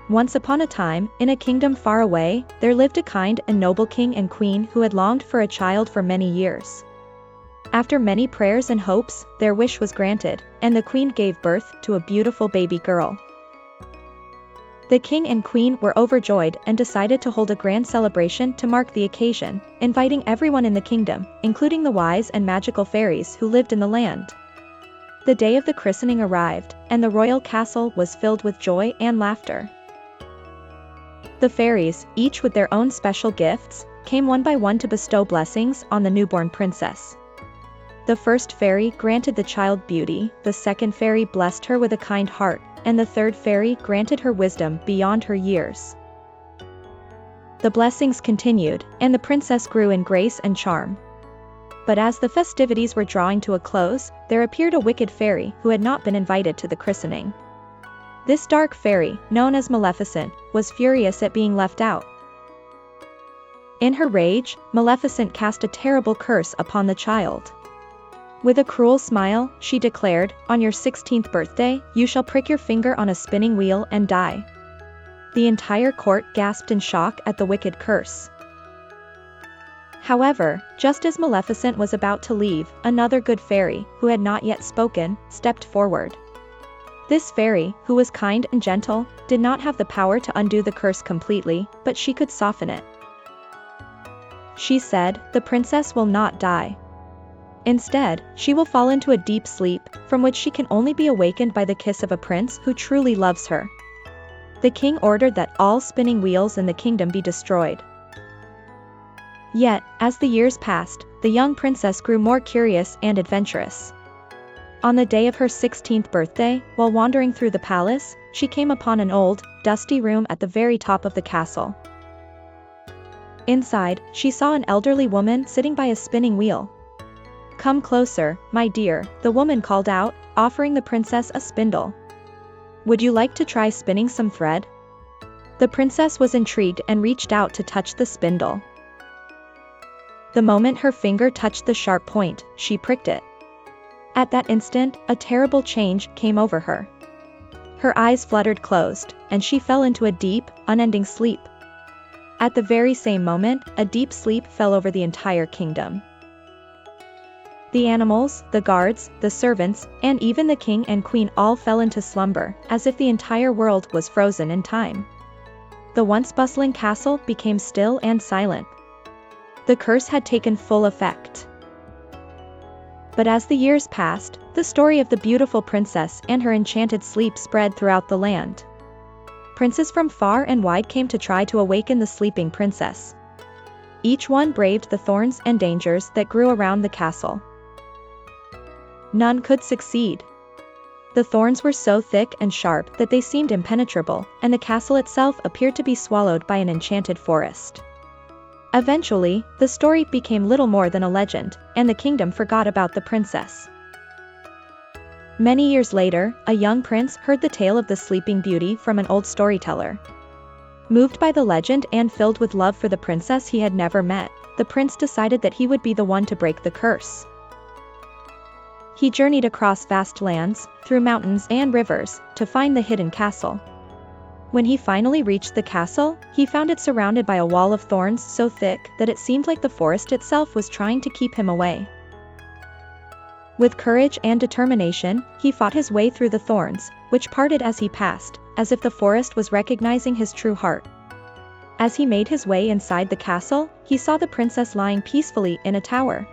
Once upon a time, in a kingdom far away, there lived a kind and noble king and queen who had longed for a child for many years. After many prayers and hopes, their wish was granted, and the queen gave birth to a beautiful baby girl. The king and queen were overjoyed and decided to hold a grand celebration to mark the occasion, inviting everyone in the kingdom, including the wise and magical fairies who lived in the land. The day of the christening arrived, and the royal castle was filled with joy and laughter. The fairies, each with their own special gifts, came one by one to bestow blessings on the newborn princess. The first fairy granted the child beauty, the second fairy blessed her with a kind heart, and the third fairy granted her wisdom beyond her years. The blessings continued, and the princess grew in grace and charm. But as the festivities were drawing to a close, there appeared a wicked fairy who had not been invited to the christening. This dark fairy, known as Maleficent, was furious at being left out. In her rage, Maleficent cast a terrible curse upon the child. With a cruel smile, she declared, "On your 16th birthday, you shall prick your finger on a spinning wheel and die." The entire court gasped in shock at the wicked curse. However, just as Maleficent was about to leave, another good fairy, who had not yet spoken, stepped forward. This fairy, who was kind and gentle, did not have the power to undo the curse completely, but she could soften it. She said, "The princess will not die. Instead, she will fall into a deep sleep, from which she can only be awakened by the kiss of a prince who truly loves her." The king ordered that all spinning wheels in the kingdom be destroyed. Yet, as the years passed, the young princess grew more curious and adventurous. On the day of her 16th birthday, while wandering through the palace, she came upon an old, dusty room at the very top of the castle. Inside, she saw an elderly woman sitting by a spinning wheel. "Come closer, my dear," the woman called out, offering the princess a spindle. "Would you like to try spinning some thread?" The princess was intrigued and reached out to touch the spindle. The moment her finger touched the sharp point, she pricked it. At that instant, a terrible change came over her. Her eyes fluttered closed, and she fell into a deep, unending sleep. At the very same moment, a deep sleep fell over the entire kingdom. The animals, the guards, the servants, and even the king and queen all fell into slumber, as if the entire world was frozen in time. The once bustling castle became still and silent. The curse had taken full effect. But as the years passed, the story of the beautiful princess and her enchanted sleep spread throughout the land. Princes from far and wide came to try to awaken the sleeping princess. Each one braved the thorns and dangers that grew around the castle. None could succeed. The thorns were so thick and sharp that they seemed impenetrable, and the castle itself appeared to be swallowed by an enchanted forest. Eventually, the story became little more than a legend, and the kingdom forgot about the princess. Many years later, a young prince heard the tale of the Sleeping Beauty from an old storyteller. Moved by the legend and filled with love for the princess he had never met, the prince decided that he would be the one to break the curse. He journeyed across vast lands, through mountains and rivers, to find the hidden castle. When he finally reached the castle, he found it surrounded by a wall of thorns so thick that it seemed like the forest itself was trying to keep him away. With courage and determination, he fought his way through the thorns, which parted as he passed, as if the forest was recognizing his true heart. As he made his way inside the castle, he saw the princess lying peacefully in a tower.